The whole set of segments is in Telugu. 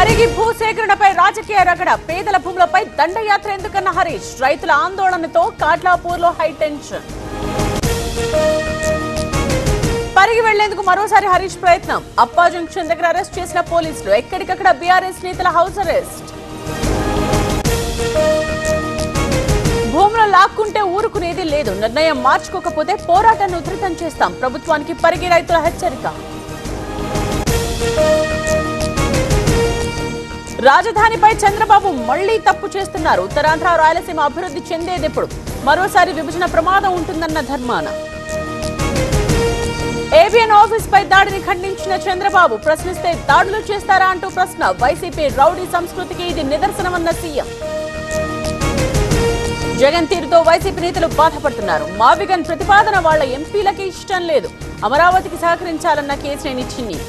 పరిగి భూసేకరణపై రాజకీయ రగడ, పేదల భూములపై దండయాత్ర ఎందుకన్న హరీష్, రైతుల ఆందోళనతో కాట్లాపూర్లో హైటెన్షన్. పరిగి వెళ్లేందుకు మరోసారి హరీష్ ప్రయత్నం, అప్పా జంక్షన్ దగ్గర అరెస్ట్ చేసిన పోలీసులు, ఎక్కడికక్కడ బీఆర్ఎస్ నేతల హౌస్ అరెస్ట్. భూములు లాక్కుంటే ఊరుకునేది లేదు, నిర్ణయం మార్చుకోకపోతే పోరాటాన్ని ఉధృతం చేస్తాం, ప్రభుత్వానికి పరిగి రైతుల హెచ్చరిక. రాజధానిపై చంద్రబాబు మళ్లీ తప్పు చేస్తున్నారు, ఉత్తరాంధ్ర రాయలసీమ అభివృద్ధి చెందేదెప్పుడు, మరోసారి విభజన ప్రమాదం ఉంటుందన్న ధర్మాన. ఏబిఎన్ ఆఫీస్ పై దాడిని ఖండించిన చంద్రబాబు, ప్రశ్నిస్తే దాడులు చేస్తారా అంటూ ప్రశ్న, వైసీపీ రౌడీ సంస్కృతికి ఇది నిదర్శనమన్న సీఎం. జగన్ తీరుతో వైసీపీ నేతలు బాధపడుతున్నారు, మావిగన్ ప్రతిపాదన వాళ్ల ఎంపీలకి ఇష్టం లేదు, అమరావతికి సహకరించాలన్న కేసినేని చిన్ని.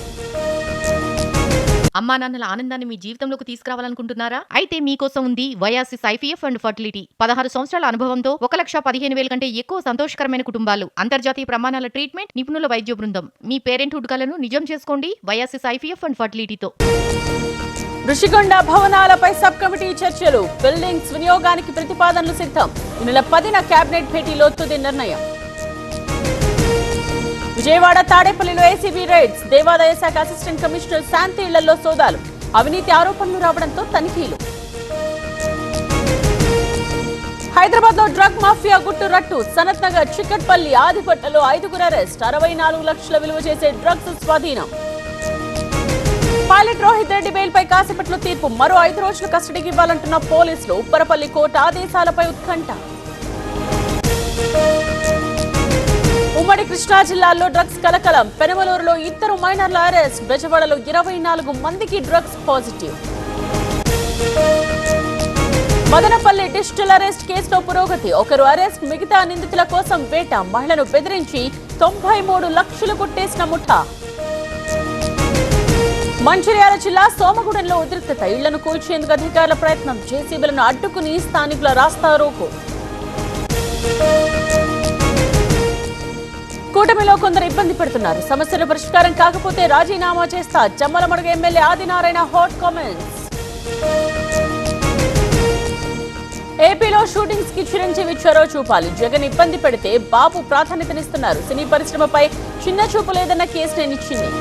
అమ్మా నాన్నల ఆనందాన్ని మీ జీవితంలోకి తీసుకురావాలనుకుంటున్నారా? అయితే మీకోసం ఉంది వయాసిస్ ఐవీఎఫ్ అండ్ ఫర్టిలిటీ. 16 సంవత్సరాల అనుభవంతో 1,15,000 కంటే ఎక్కువ సంతోషకరమైన కుటుంబాలు, అంతర్జాతీయ ప్రమాణాల ట్రీట్మెంట్, నిపుణుల వైద్య బృందం. మీ పేరెంట్హుడ్ కలను నిజం చేసుకోండి వయాసిస్ ఐవీఎఫ్ అండ్ ఫర్టిలిటీతో. ఋషికొండ భవనాలపై సబ్ కమిటీ చర్చలు, బిల్డింగ్స్ వినియోగానికి ప్రతిపాదనలు సిద్ధం, ఈ నెల 10న కేబినెట్ భేటీలో తుది నిర్ణయం. విజయవాడ తాడేపల్లిలో ఏసీబీ రైడ్స్, దేవాదాయ శాఖ అసిస్టెంట్ కమిషనర్ శాంతి ఇళ్లలో సోదాలు, అవినీతి ఆరోపణలు రావడంతో తనిఖీలు. హైదరాబాద్ లో డ్రగ్ మాఫియా గుట్టు రట్టు, సనత్ నగర్, చిక్కట్పల్లి, ఆదిపట్టలో 5గురు అరెస్ట్, 64 లక్షల విలువ చేసే డ్రగ్స్ స్వాధీనం. పైలట్ రోహిత్ రెడ్డి బెయిల్ పై కాసేపట్లో తీర్పు, మరో 5 రోజులు కస్టడీకి ఇవ్వాలంటున్న పోలీసులు, ఉప్పరపల్లి కోర్టు ఆదేశాలపై ఉత్కంఠ. ఉమ్మడి కృష్ణా జిల్లాలో డ్రగ్స్ కలకలం, పెనమలూరులో 2 మైనర్ల అరెస్ట్, బెజవాడలో 24 మందికి drugs positive. Madanapalle digital arrest కేసులో పురోగతి, 1 అరెస్ట్, మిగతా నిందితుల కోసం వేట, మహిళను బెదిరించి 93 లక్షలు కొట్టేసిన ముఠా. మంచిర్యాల జిల్లా సోమగూడెంలో ఉద్రిక్తత, ఇళ్లను కూల్చేందుకు అధికారుల ప్రయత్నం, జేసీబీలను అడ్డుకుని స్థానికుల రాస్తారోకో. కూటమిలో కొందరు ఇబ్బంది పడుతున్నారు, సమస్యల పరిష్కారం కాకపోతే రాజీనామా చేస్తా, Jammalamadugu MLA Adinarayana hot comments. ఏపీలో షూటింగ్స్ కి చిరంజీవి చొరవ చూపాలి, జగన్ ఇబ్బంది పెడితే బాబు ప్రాధాన్యతనిస్తున్నారు, సినీ పరిశ్రమపై చిన్న చూపు లేదన్న కేసినేని చిన్ని.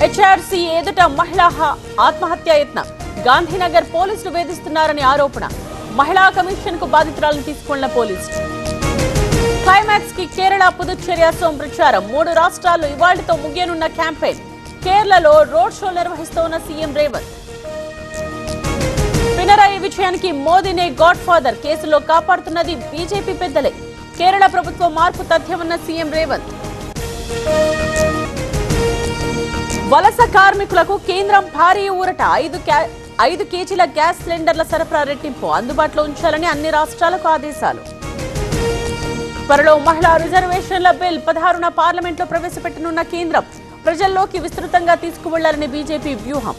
హెచ్ఆర్సీ ఎదుట మహిళా ఆత్మహత్యా యత్నం, గాంధీనగర్ పోలీసులు వేధిస్తున్నారని ఆరోపణ, మహిళా కమిషన్ కు బాధితురాలను తీసుకున్న పోలీసులు. క్లైమాక్స్ కి కేరళ, పుదుచ్చేరి, అసోం ప్రచారం, 3 రాష్ట్రాల్లో ఇవాళ్టితో ముగియనున్న క్యాంపెయిన్, కేరళలో రోడ్ షో నిర్వహిస్తోన్న సీఎం రేవంత్. పినరాయి విజయానికి మోదీనే గాడ్ ఫాదర్, కేసులో కాపాడుతున్నది బీజేపీ పెద్దలే, కేరళ ప్రభుత్వం మార్పు తథ్యమన్న సీఎం రేవంత్. వలస కార్మికులకు కేంద్రం భారీ ఊరట, 5 కేజీల గ్యాస్ సిలిండర్ల సరఫరా రెట్టింపు, అందుబాటులో ఉంచాలని అన్ని రాష్ట్రాలకు ఆదేశాలు. త్వరలో మహిళా రిజర్వేషన్ల బిల్ 16న పార్లమెంట్లో ప్రవేశపెట్టనున్న కేంద్రం, ప్రజల్లోకి విస్తృతంగా తీసుకువెళ్లాలని బీజేపీ వ్యూహం.